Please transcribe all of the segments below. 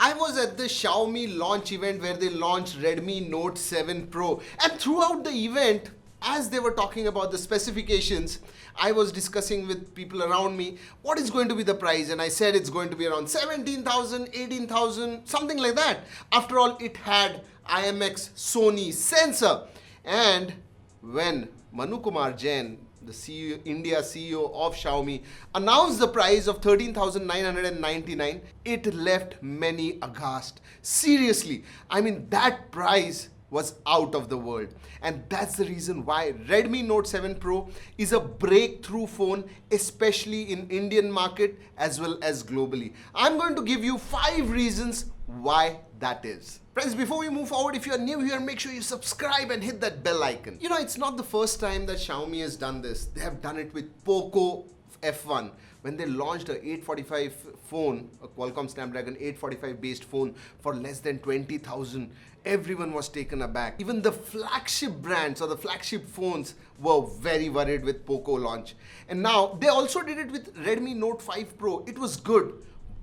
I was at the Xiaomi launch event where they launched Redmi Note 7 Pro, and throughout the event, as they were talking about the specifications, I was discussing with people around me what is going to be the price, and I said it's going to be around 17,000, 18,000, something like that. After all, it had IMX Sony sensor. And when Manu Kumar Jain, the CEO, India CEO of Xiaomi, announced the price of 13,999, it left many aghast. Seriously, I mean, that price was out of the world. And that's the reason why Redmi Note 7 Pro is a breakthrough phone, especially in Indian market as well as globally. I'm going to give you 5 reasons why that is. Friends, before we move forward, if you are new here, make sure you subscribe and hit that bell icon. You know, it's not the first time that Xiaomi has done this. They have done it with Poco F1. When they launched a 845 phone, a Qualcomm Snapdragon 845 based phone for less than 20,000, everyone was taken aback. Even the flagship brands or the flagship phones were very worried with Poco launch. And now they also did it with Redmi Note 5 Pro. It was good,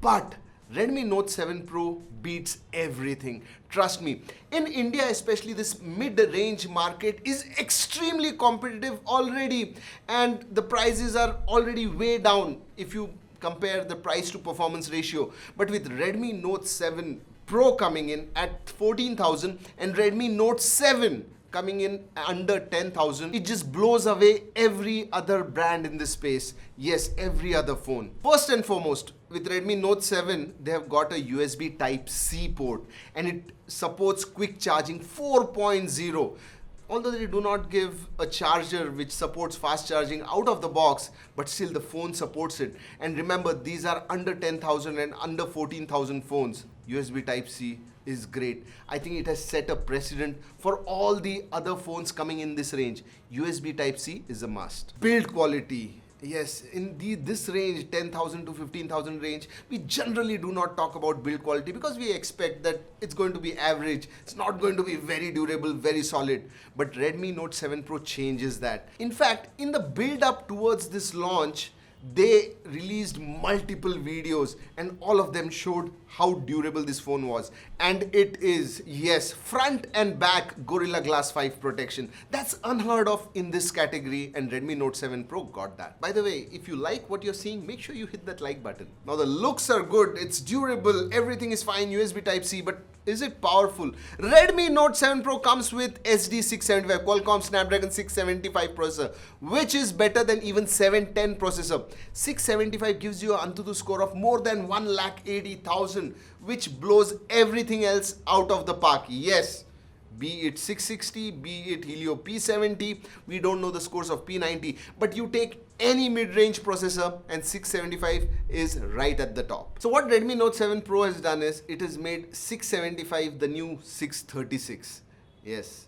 but Redmi Note 7 Pro beats everything. Trust me. In India especially, this mid-range market is extremely competitive already, and the prices are already way down if you compare the price to performance ratio. But with Redmi Note 7 Pro coming in at 14,000 and Redmi Note 7 coming in under 10,000, it just blows away every other brand in this space. Yes, every other phone. First and foremost, with Redmi Note 7, they have got a USB Type-C port, and it supports quick charging 4.0. Although they do not give a charger which supports fast charging out of the box, but still the phone supports it. And remember, these are under 10,000 and under 14,000 phones. USB Type-C is great. I think it has set a precedent for all the other phones coming in this range. USB Type-C is a must. Build quality. Yes, in this range, 10,000 to 15,000 range, we generally do not talk about build quality because we expect that it's going to be average. It's not going to be very durable, very solid. But Redmi Note 7 Pro changes that. In fact, in the build up towards this launch, they released multiple videos and all of them showed how durable this phone was. And it is, yes, front and back Gorilla Glass 5 protection. That's unheard of in this category, and Redmi Note 7 Pro got that. By the way, if you like what you're seeing, make sure you hit that like button. Now the looks are good, it's durable, everything is fine, USB Type-C, but is it powerful? Redmi Note 7 Pro comes with SD675, Qualcomm Snapdragon 675 processor, which is better than even 710 processor. 675 gives you an Antutu score of more than 1,80,000, which blows everything else out of the park. Yes, be it 660, be it Helio P70, we don't know the scores of P90, but you take any mid-range processor and 675 is right at the top. So what Redmi Note 7 Pro has done is, it has made 675 the new 636. Yes.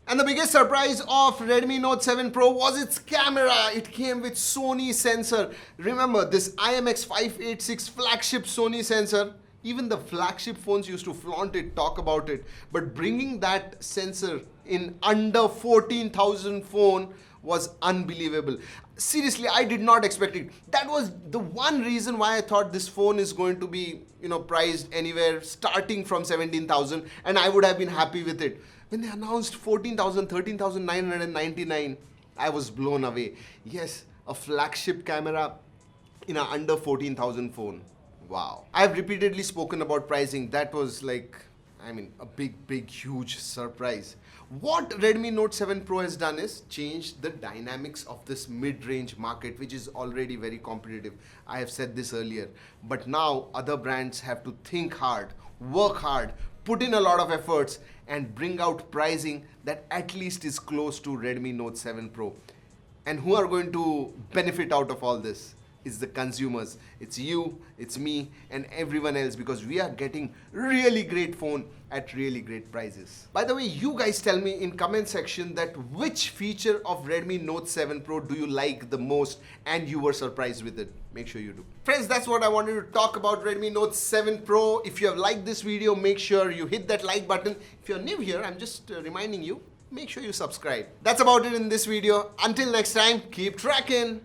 And the biggest surprise of Redmi Note 7 Pro was its camera. It came with Sony sensor. Remember this IMX586 flagship Sony sensor. Even the flagship phones used to flaunt it, talk about it. But bringing that sensor in under 14,000 phone was unbelievable. Seriously, I did not expect it. That was the one reason why I thought this phone is going to be, priced anywhere starting from 17,000, and I would have been happy with it. When they announced 14,000, 13,999, I was blown away. Yes, a flagship camera in an under 14,000 phone. Wow. I've repeatedly spoken about pricing. That was like, a big, huge surprise. What Redmi Note 7 Pro has done is changed the dynamics of this mid-range market, which is already very competitive. I have said this earlier. But now other brands have to think hard, work hard, put in a lot of efforts, and bring out pricing that at least is close to Redmi Note 7 Pro. And who are going to benefit out of all this? It's the consumers. It's you, it's me, and everyone else, because we are getting really great phone at really great prices. By the way, you guys tell me in comment section that which feature of Redmi Note 7 Pro do you like the most and you were surprised with it. Make sure you do. Friends, that's what I wanted to talk about Redmi Note 7 Pro. If you have liked this video, make sure you hit that like button. If you're new here, I'm just reminding you, make sure you subscribe. That's about it in this video. Until next time, keep tracking.